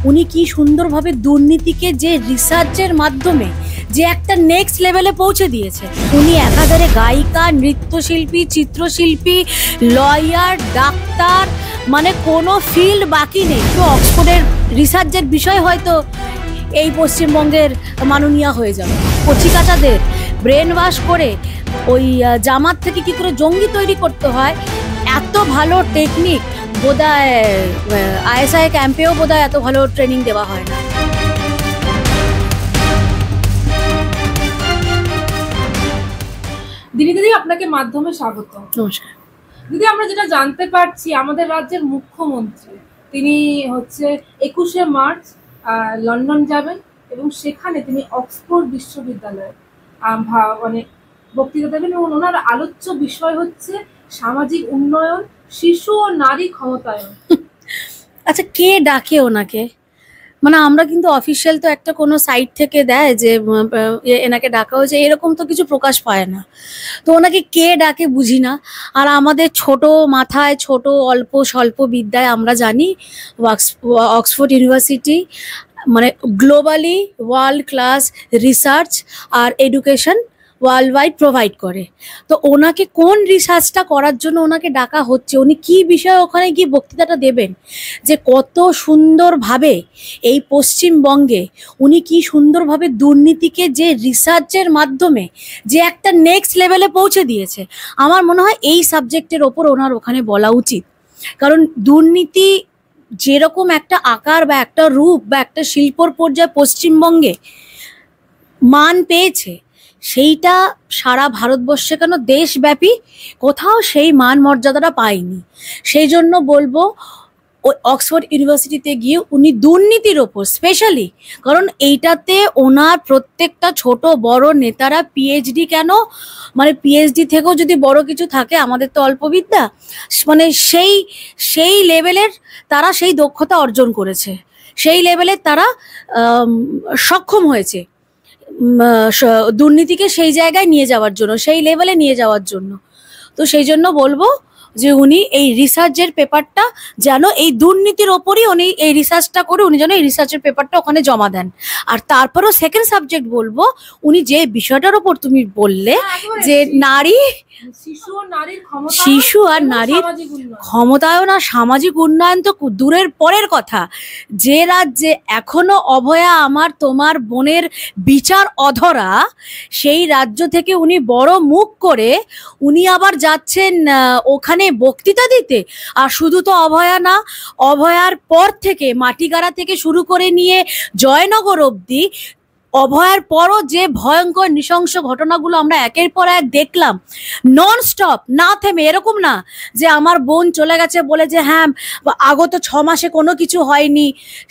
উনি কি সুন্দরভাবে দুর্নীতিকে যে রিসার্চের মাধ্যমে যে একটা নেক্সট লেভেলে পৌঁছে দিয়েছে। উনি একাধারে গায়িকা, নৃত্যশিল্পী, চিত্রশিল্পী, লয়ার, ডাক্তার, মানে কোনো ফিল্ড বাকি নেই। তো অক্সফোর্ডের রিসার্চের বিষয় হয়তো এই পশ্চিমবঙ্গের মাননীয়া হয়ে যাবে। কচিকাচাদের ব্রেন ওয়াশ করে ওই জামাত থেকে কি করে জঙ্গি তৈরি করতে হয়, এত ভালো টেকনিক বোধহয় আইএসআই ক্যাম্পেও বোধহয় এত ভালো ট্রেনিং দেওয়া হয় না। দিদি আপনাকে মাধ্যমে স্বাগত। নমস্কার দিদি, আমরা যেটা জানতে পারছি আমাদের রাজ্যের মুখ্যমন্ত্রী তিনি হচ্ছে 21শে মার্চ লন্ডন যাবেন এবং সেখানে তিনি অক্সফোর্ড বিশ্ববিদ্যালয়ে মানে বক্তৃতা দেবেন এবং ওনার আলোচ্য বিষয় হচ্ছে সামাজিক উন্নয়ন, শিশু ও নারী ক্ষমতায়ন। আচ্ছা, কে ডাকে ওনাকে? মানে আমরা কিন্তু অফিসিয়াল তো একটা কোনো সাইট থেকে দেয় যে এনাকে ডাকা হয়েছে, এরকম তো কিছু প্রকাশ পায় না। তো ওনাকে কে ডাকে বুঝি না। আর আমাদের ছোট মাথায়, ছোট অল্প স্বল্প বিদ্যায় আমরা জানি অক্সফোর্ড ইউনিভার্সিটি মানে গ্লোবালি ওয়ার্ল্ড ক্লাস রিসার্চ আর এডুকেশন ওয়ার্ল্ড ওয়াইড প্রোভাইড করে। তো ওনাকে কোন রিসার্চটা করার জন্য ওনাকে ডাকা হচ্ছে, উনি কি বিষয়ে ওখানে গিয়ে বক্তৃতাটা দেবেন, যে কত সুন্দরভাবে এই পশ্চিমবঙ্গে উনি কি সুন্দরভাবে দুর্নীতিকে যে রিসার্চের মাধ্যমে যে একটা নেক্সট লেভেলে পৌঁছে দিয়েছে। আমার মনে হয় এই সাবজেক্টের ওপর ওনার ওখানে বলা উচিত। কারণ দুর্নীতি যেরকম একটা আকার বা একটা রূপ বা একটা শিল্পর পর্যায়ে পশ্চিমবঙ্গে মান পেয়েছে, সেইটা সারা ভারতবর্ষে কেন দেশব্যাপী কোথাও সেই মান মর্যাদাটা পায়নি। সেই জন্য বলবো ওই অক্সফোর্ড ইউনিভার্সিটিতে গিয়ে উনি দুর্নীতির ওপর স্পেশালি, কারণ এইটাতে ওনার প্রত্যেকটা ছোট বড় নেতারা পিএইচডি কেন, মানে পিএইচডি থেকেও যদি বড় কিছু থাকে, আমাদের তো অল্প বিদ্যা, মানে সেই লেভেলের তারা সেই দক্ষতা অর্জন করেছে, সেই লেভেলের তারা সক্ষম হয়েছে দুর্নীতিকে সেই জায়গায় নিয়ে যাওয়ার জন্য, সেই লেভেলে নিয়ে যাওয়ার জন্য। তো সেই জন্য বলবো যে উনি এই রিসার্চের পেপারটা যেন এই দুর্নীতির ওপরই উনি এই রিসার্চটা করে উনি যেন এই রিসার্চের পেপারটা ওখানে জমা দেন। আর তারপরেও সেকেন্ড সাবজেক্ট বলবো, উনি যে বিষয়টার ওপর তুমি বললে যে নারী, শিশু আর নারীর ক্ষমতায়ন আর সামাজিক উন্নয়ন তো দূরের পরের কথা। যে রাজ্যে এখনো অভয়া আমার তোমার বোনের বিচার অধরা, সেই রাজ্য থেকে উনি বড় মুখ করে উনি আবার যাচ্ছেন ওখানে বক্তৃতা দিতে। আর শুধু তো অভয়া না, অভয়ার পর থেকে মাটিগাড়া থেকে শুরু করে নিয়ে জয়নগর অবধি অভয়ার পরও যে ভয়ঙ্কর নৃশংস ঘটনাগুলো আমরা একের পর এক দেখলাম নন স্টপ, না থেমে। এরকম না যে আমার বোন চলে গেছে বলে যে হ্যাঁ আগত 6 মাসে কোনো কিছু হয়নি,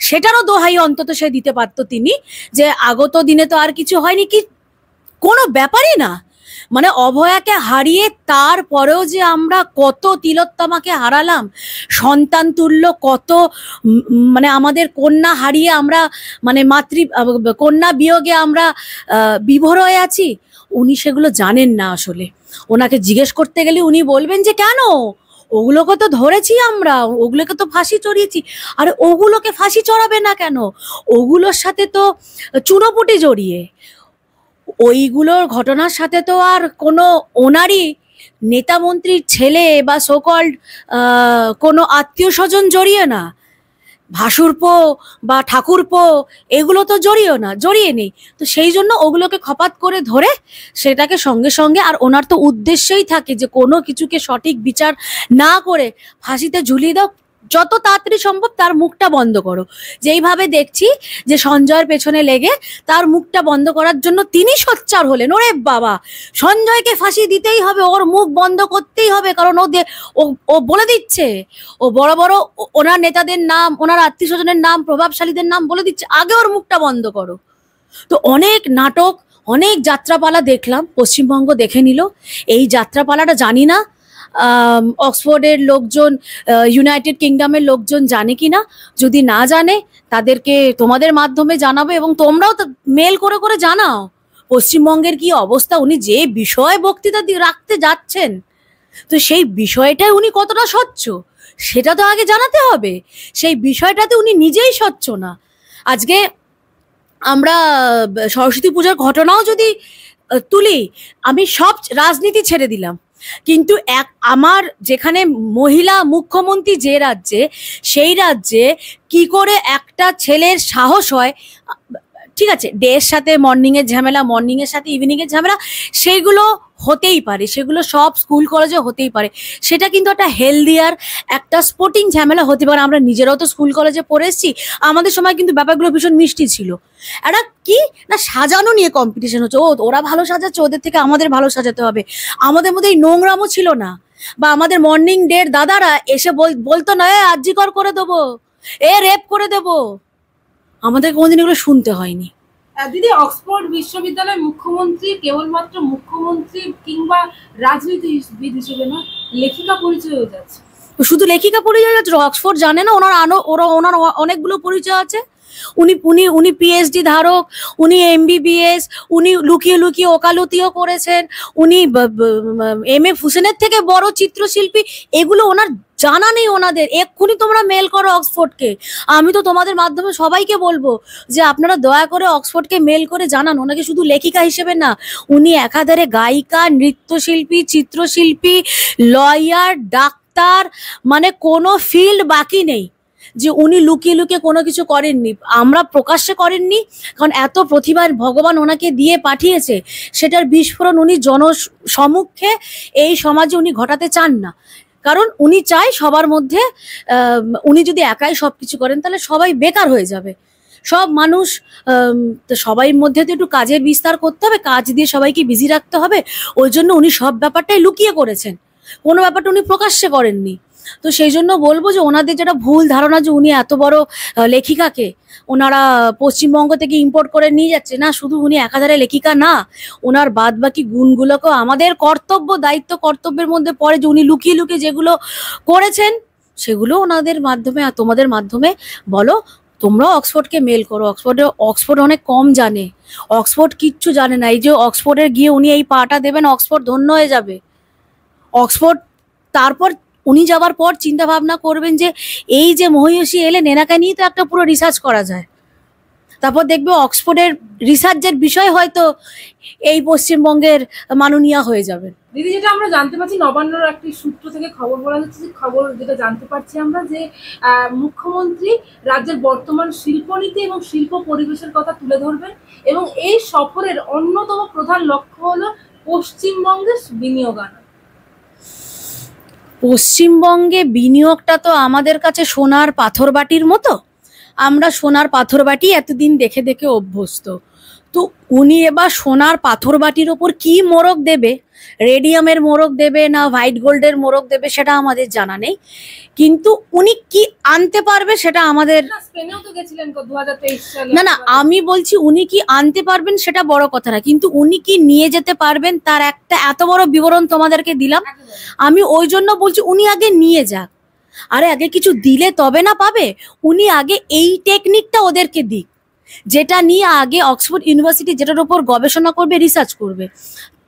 সেটারও দোহাই অন্তত সে দিতে পারতো তিনি, যে আগত দিনে তো আর কিছু হয়নি, কি কোনো ব্যাপারই না। মানে অভয়াকে হারিয়ে তারপরেও যে আমরা কত তিলোত্তমাকে হারালাম, সন্তান তুল্য কত, মানে আমাদের কন্যা হারিয়ে আমরা মানে কন্যা বিয়োগে আমরা বিভোর হয়ে আছি, উনি সেগুলো জানেন না। আসলে ওনাকে জিজ্ঞেস করতে গেলে উনি বলবেন যে কেন, ওগুলোকে তো ধরেছি আমরা, ওগুলোকে তো ফাঁসি চড়িয়েছি। আরে ওগুলোকে ফাঁসি চড়াবে না কেন? ওগুলোর সাথে তো চুনোপুটি জড়িয়ে, ওইগুলোর ঘটনার সাথে তো আর কোনো ওনারই নেতা মন্ত্রীর ছেলে বা সোকল্ড কোনো আত্মীয় স্বজন জড়িয়ে না, ভাসুরপো বা ঠাকুরপো এগুলো তো জড়িয়ে নেই। তো সেই জন্য ওগুলোকে খপাত করে ধরে সেটাকে সঙ্গে সঙ্গে, আর ওনার তো উদ্দেশ্যই থাকে যে কোনো কিছুকে সঠিক বিচার না করে ফাঁসিতে ঝুলিয়ে দাও, যত তাড়াতাড়ি সম্ভব তার মুখটা বন্ধ করো। যেইভাবে দেখছি যে সঞ্জয়ের পেছনে লেগে তার মুখটা বন্ধ করার জন্য তিনি সোচ্চার হলেন। ওরে বাবা, সঞ্জয়কে ফাঁসি দিতেই হবে, ওর মুখ বন্ধ করতেই হবে, কারণ ও বলে দিচ্ছে, ও বড় বড় ওনার নেতাদের নাম, ওনার আত্মীয় স্বজনের নাম, প্রভাবশালীদের নাম বলে দিচ্ছে, আগে ওর মুখটা বন্ধ করো। তো অনেক নাটক, অনেক যাত্রাপালা দেখলাম, পশ্চিমবঙ্গ দেখে নিল। এই যাত্রাপালাটা জানি না অক্সফোর্ডের লোকজন, ইউনাইটেড কিংডমের লোকজন জানে কিনা। যদি না জানে তাদেরকে তোমাদের মাধ্যমে জানাবো, এবং তোমরাও তো মেল করে করে জানাও পশ্চিমবঙ্গের কি অবস্থা। উনি যে বিষয়ে বক্তৃতা রাখতে যাচ্ছেন, তো সেই বিষয়টাই উনি কতটা স্বচ্ছ সেটা তো আগে জানাতে হবে। সেই বিষয়টাতে উনি নিজেই স্বচ্ছ না। আজকে আমরা সরস্বতী পূজার ঘটনাও যদি তুলি, আমি সব রাজনীতি ছেড়ে দিলাম, কিন্তু আমার যেখানে মহিলা মুখ্যমন্ত্রী যে রাজ্যে, সেই রাজ্যে কি করে একটা ছেলের সাহস হয়, ঠিক আছে ডের সাথে মর্নিং এর ঝামেলা, মর্নিং এর সাথে ইভিনিং এর ঝামেলা, সেইগুলো হতেই পারে, সেগুলো সব স্কুল কলেজে হতেই পারে, সেটা কিন্তু একটা হেলদিয়ার একটা স্পোর্টিং ঝামেলা হতে পারে। আমরা নিজেরাও তো স্কুল কলেজে পড়ে এসেছি, আমাদের সময় কিন্তু ব্যাপারগুলো ভীষণ মিষ্টি ছিল। একটা কি না সাজানো নিয়ে কম্পিটিশন হচ্ছে, ওরা ভালো সাজাচ্ছে, ওদের থেকে আমাদের ভালো সাজাতে হবে, আমাদের মধ্যে এই নোংরামও ছিল না। বা আমাদের মর্নিং ডের দাদারা এসে বলতো না আরজি কর করে দেবো, রেপ করে দেবো, আমাদের কোনোদিন এগুলো শুনতে হয়নি। দিদি, অক্সফোর্ড বিশ্ববিদ্যালয়ের মুখ্যমন্ত্রী কেবলমাত্র মুখ্যমন্ত্রী কিংবা রাজনীতিবিদ হিসেবে না, লেখিকা পরিচয় হয়ে যাচ্ছে। শুধু লেখিকা পরিচয় যাচ্ছে, অক্সফোর্ড জানে না ওনার অনেকগুলো পরিচয় আছে। উনি উনি উনি পিএইচডি ধারক, উনি এমবিবিএস, উনি লুকিয়ে লুকিয়ে ওকালতিও করেছেন, উনি এম.এ. হুসেনের থেকে বড় চিত্রশিল্পী, এগুলো ওনার জানা নেই ওনাদের। এক্ষুনি তোমরা মেল করো অক্সফোর্ডকে। আমি তো তোমাদের মাধ্যমে সবাইকে বলবো যে আপনারা দয়া করে অক্সফোর্ডকে মেল করে জানান, ওনাকে শুধু লেখিকা হিসেবে না, উনি একাধারে গায়িকা, নৃত্যশিল্পী, চিত্রশিল্পী, লয়ার, ডাক্তার, মানে কোনো ফিল্ড বাকি নেই যে উনি লুকিয়ে লুকিয়ে কোনো কিছু করেননি। আমরা প্রকাশ্যে করেননি, কারণ এত প্রতিভা ভগবান ওনাকে দিয়ে পাঠিয়েছে, সেটার বিস্ফোরণ উনি জনসমক্ষে এই সমাজে উনি ঘটাতে চান না। কারণ উনি চায় সবার মধ্যে, উনি যদি একাই সব কিছু করেন তাহলে সবাই বেকার হয়ে যাবে। সব মানুষ, সবাই মধ্যে তো একটু কাজের বিস্তার করতে হবে, কাজ দিয়ে সবাইকে বিজি রাখতে হবে, ওই জন্য উনি সব ব্যাপারটাই লুকিয়ে করেছেন, কোনো ব্যাপারটা উনি প্রকাশ্যে করেননি। তো সেই জন্য বলবো যে ওনাদের যেটা ভুল ধারণা যে উনি এত বড় লেখিকাকে ওনারা পশ্চিমবঙ্গ থেকে ইম্পোর্ট করে নিয়ে যাচ্ছে, না, শুধু উনি একাধারে লেখিকা না, ওনার বাদ বাকি গুণগুলোকেও আমাদের দায়িত্ব কর্তব্যের মধ্যে পড়ে যে উনি লুকিয়ে লুকিয়ে যেগুলো করেছেন সেগুলো ওনাদের মাধ্যমে আর তোমাদের মাধ্যমে বলো। তোমরাও অক্সফোর্ডকে মেল করো। অক্সফোর্ড অনেক কম জানে, অক্সফোর্ড কিচ্ছু জানে না। এই যে অক্সফোর্ডে গিয়ে উনি এই পাটা দেবেন, অক্সফোর্ড ধন্য হয়ে যাবে। অক্সফোর্ড তারপর উনি যাবার পর চিন্তা ভাবনা করবেন যে এই যে মহিষী এলেন, এনাকে নিয়ে তো একটা পুরো রিসার্চ করা যায়। তারপর দেখবে অক্সফোর্ডের রিসার্চের বিষয় হয়তো এই পশ্চিমবঙ্গের মাননীয়া হয়ে যাবে। দিদি, যেটা আমরা জানতে পারছি, নবান্নর একটি সূত্র থেকে খবর বলা যাচ্ছে, যে খবর যেটা জানতে পারছি আমরা, যে মুখ্যমন্ত্রী রাজ্যের বর্তমান শিল্পনীতি এবং শিল্প পরিবেশের কথা তুলে ধরবেন, এবং এই সফরের অন্যতম প্রধান লক্ষ্য হলো পশ্চিমবঙ্গে বিনিয়োগ আনা। পশ্চিমবঙ্গে বিনিয়োগটা তো আমাদের কাছে সোনার পাথর বাটির মতো, আমরা সোনার পাথর বাটি এতদিন দেখে দেখে অভ্যস্ত। তো উনি এবার সোনার পাথর বাটির ওপর কি মোড়ক দেবে, রেডিয়ামের মোড়ক দেবে না হোয়াইট গোল্ডের মোড়ক দেবে, সেটা আমাদের জানা নেই, কিন্তু উনি কি আনতে পারবে সেটা আমাদের। না না, আমি বলছি উনি কি আনতে পারবেন সেটা বড় কথা না, কিন্তু উনি কি নিয়ে যেতে পারবেন তার একটা এত বড় বিবরণ তোমাদেরকে দিলাম। আমি ওই জন্য বলছি উনি আগে নিয়ে যাক। আরে আগে কিছু দিলে তবে না পাবে, উনি আগে এই টেকনিকটা ওদেরকে দিক, যেটা নিয়ে আগে অক্সফোর্ড ইউনিভার্সিটি যেটার উপর গবেষণা করবে, রিসার্চ করবে,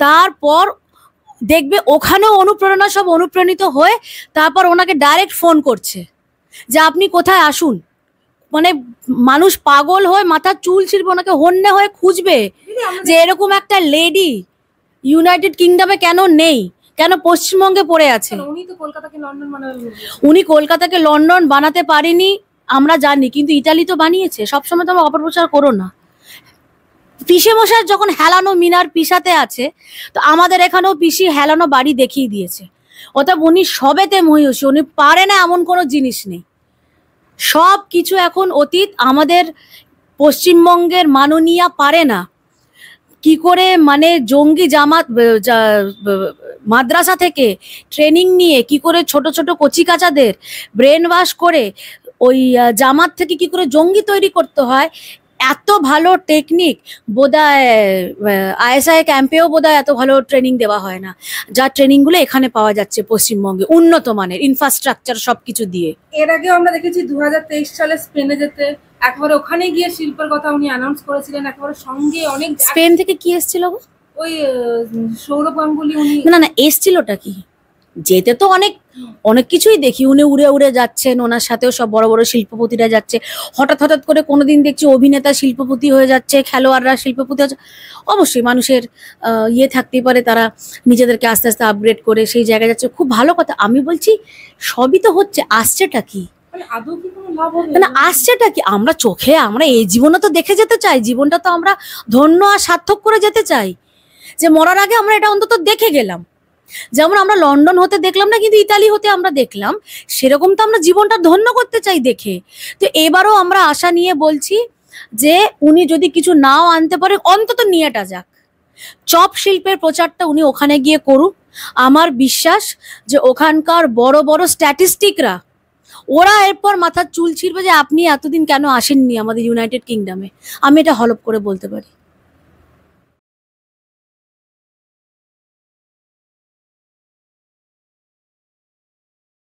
তারপর দেখবে ওখানেও অনুপ্রেরণা সব অনুপ্রাণিত হয়ে তারপর ওনাকে ডাইরেক্ট ফোন করছে যে আপনি কোথায় আসুন। মানে মানুষ পাগল হয়ে মাথার চুল ছিঁড়বে, ওনাকে হন্যে হয়ে খুঁজবে যে এরকম একটা লেডি ইউনাইটেড কিংডমে কেন নেই, কেন পশ্চিমবঙ্গে পড়ে আছে। উনি কলকাতাকে লন্ডন বানাতে পারেনি আমরা জানি, কিন্তু ইটালি তো বানিয়েছে। সবসময় তোমরা অপপ্রচার করো না। পিসে মশাই যখন হেলানো মিনার পিসাতে আছে, তো আমাদের এখানেও পিসি হেলানো বাড়ি দেখিয়ে দিয়েছে। অতএব উনি সবেতে মহিষী, উনি পারে না এমন কোনো জিনিস নেই। সব কিছু এখন অতীত। আমাদের পশ্চিমবঙ্গের মাননীয়া পারে না কি করে, মানে জঙ্গি জামাত মাদ্রাসা থেকে ট্রেনিং নিয়ে কি করে ছোট ছোট কচিকাচাদের ব্রেন ওয়াশ করে ওই জামাত থেকে কি করে জঙ্গি তৈরি করতে হয়, এত ভালো টেকনিক বোধহয় আইএসআই ক্যাম্পেও বোধহয় এত ভালো ট্রেনিং দেওয়া হয় না, যা ট্রেনিংগুলো এখানে পাওয়া যাচ্ছে পশ্চিমবঙ্গে, উন্নত মানের ইনফ্রাস্ট্রাকচার সবকিছু দিয়ে। এর আগে আমরা দেখেছি 2023 সালে স্পেনে যেতে, একবারে ওখানে গিয়ে শিল্পের কথা উনি অ্যানাউন্স করেছিলেন, একবারে সঙ্গে অনেক। স্পেন থেকে কি এসেছিল? ওই সৌরভ গাঙ্গুলি। উনি না না, এসেছিলটা কি? যেতে তো অনেক অনেক কিছুই দেখি, উনি উড়ে উড়ে যাচ্ছেন, ওনার সাথেও সব বড় বড় শিল্পপতিরা যাচ্ছে, হঠাৎ হঠাৎ করে কোনোদিন দেখছি অভিনেতা শিল্পপতি হয়ে যাচ্ছে, খেলোয়াড়রা শিল্পপতি হচ্ছে। অবশ্যই মানুষের ইয়ে থাকতেই পারে, তারা নিজেদেরকে আস্তে আস্তে আপগ্রেড করে সেই জায়গায় যাচ্ছে, খুব ভালো কথা। আমি বলছি সবই তো হচ্ছে, আসছেটা কি? মানে আদৌ কি কোনো লাভ হবে? না আসছেটা কি? আমরা চোখে, আমরা এই জীবনে তো দেখে যেতে চাই, জীবনটা তো আমরা ধন্য আর সার্থক করে যেতে চাই, যে মরার আগে আমরা এটা অন্তত দেখে গেলাম। যেমন আমরা লন্ডন হতে দেখলাম না, কিন্তু ইতালি হতে আমরা দেখলাম, সেরকম তো আমরা জীবনটা ধন্য করতে চাই দেখে। তো এবারও আমরা আশা নিয়ে বলছি যে উনি যদি কিছু নাও আনতে পারে, অন্তত নিয়েটা যাক, চপ শিল্পের প্রচারটা উনি ওখানে গিয়ে করুক। আমার বিশ্বাস যে ওখানকার বড় বড় স্ট্যাটিস্টিকরা, ওরা এরপর মাথার চুল ছিঁড়বে যে আপনি এতদিন কেন আসেননি আমাদের ইউনাইটেড কিংডমে। আমি এটা হলপ করে বলতে পারি।